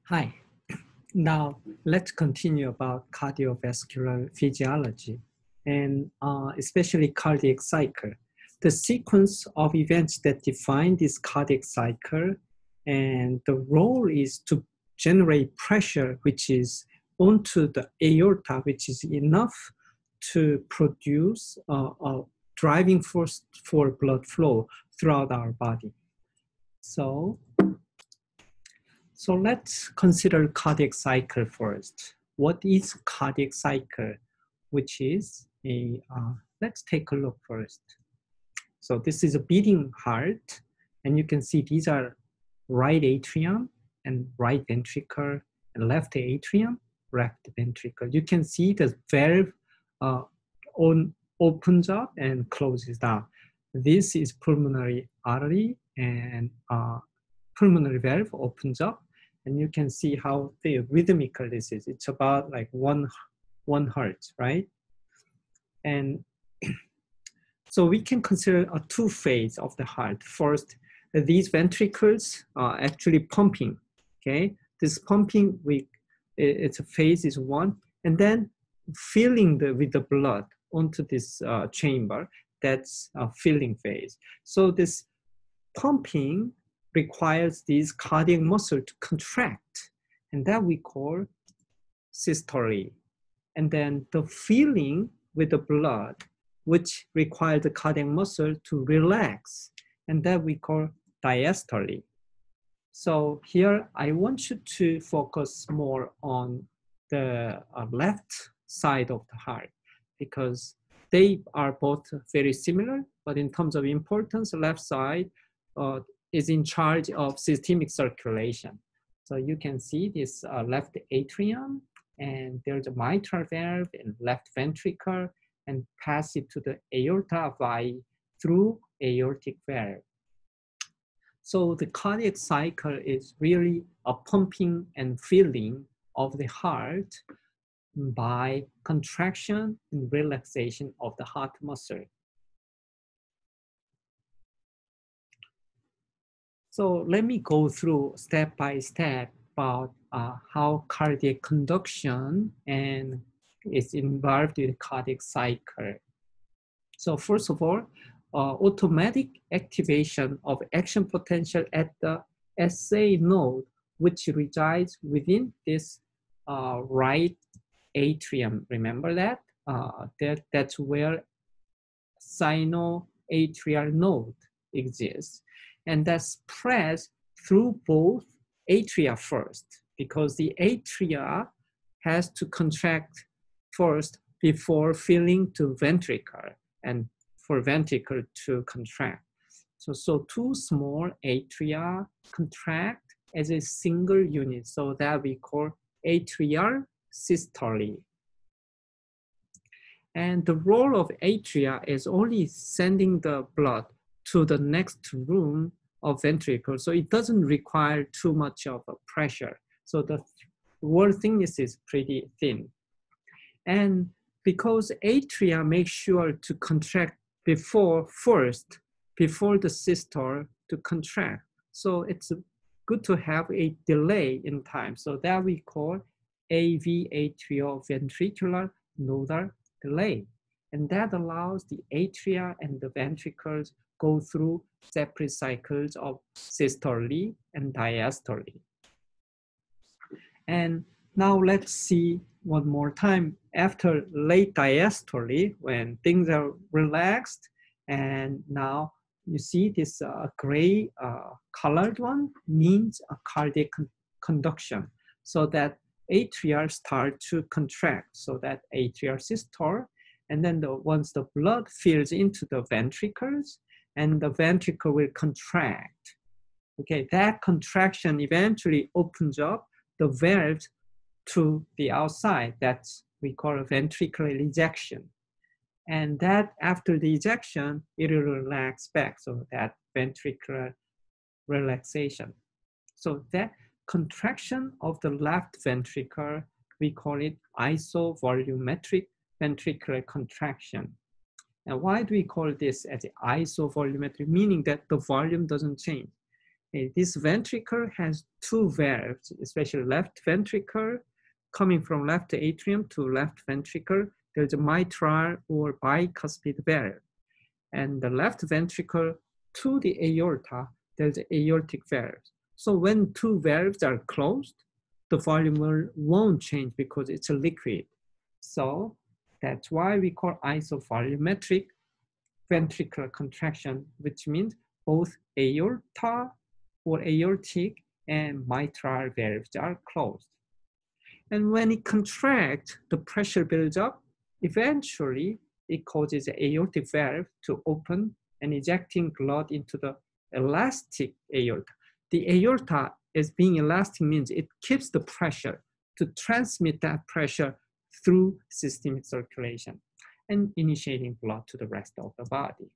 Hi. Now let's continue about cardiovascular physiology and especially cardiac cycle. The sequence of events that define this cardiac cycle, and the role is to generate pressure which is onto the aorta, which is enough to produce a driving force for blood flow throughout our body. So let's consider cardiac cycle first. What is cardiac cycle? Which is let's take a look first. So this is a beating heart, and you can see these are right atrium and right ventricle, and left atrium, left ventricle. You can see the valve opens up and closes down. This is pulmonary artery, and pulmonary valve opens up, and you can see how the rhythmical this is. It's about like one hertz, right? And so we can consider a two phase of the heart. First, these ventricles are actually pumping, okay? This pumping, its a phase is one, and then filling with the blood onto this chamber, that's a filling phase. So this pumping requires these cardiac muscle to contract, and that we call systole. And then the filling with the blood, which requires the cardiac muscle to relax, and that we call diastole. So here I want you to focus more on the left side of the heart, because they are both very similar, but in terms of importance, the left side is in charge of systemic circulation. So you can see this left atrium, and there's a mitral valve and left ventricle, and pass it to the aorta through aortic valve. So the cardiac cycle is really a pumping and filling of the heart by contraction and relaxation of the heart muscle. So let me go through step by step about how cardiac conduction and is involved in cardiac cycle. So first of all, automatic activation of action potential at the SA node, which resides within this right atrium. Remember that? That's where sinoatrial node exists. And that spreads through both atria first, because the atria has to contract first before filling to ventricle, and for ventricle to contract. So two small atria contract as a single unit, so that we call atrial systole. And the role of atria is only sending the blood to the next room of ventricle, so it doesn't require too much of a pressure. So the wall thickness is pretty thin. And because atria make sure to contract before the systole to contract, so it's good to have a delay in time. So that we call AV, atrioventricular nodal delay. And that allows the atria and the ventricles go through separate cycles of systole and diastole. And now let's see one more time. After late diastole, when things are relaxed, and now you see this gray colored one means a cardiac conduction. So that atria start to contract, so that atrial systole, and then once the blood fills into the ventricles, and the ventricle will contract. Okay, that contraction eventually opens up the valve to the outside. That's we call a ventricular rejection. And that after the ejection, it will relax back. So that ventricular relaxation. So that contraction of the left ventricle, we call it isovolumetric ventricular contraction. And why do we call this as isovolumetric? Meaning that the volume doesn't change. This ventricle has two valves, especially left ventricle, coming from left atrium to left ventricle. There's a mitral or bicuspid valve. And the left ventricle to the aorta, there's an aortic valve. So when two valves are closed, the volume won't change because it's a liquid. So that's why we call isovolumetric ventricular contraction, which means both aorta or aortic and mitral valves are closed. And when it contracts, the pressure builds up. Eventually, it causes the aortic valve to open and ejecting blood into the elastic aorta. The aorta, as being elastic, means it keeps the pressure to transmit that pressure through systemic circulation and initiating blood to the rest of the body.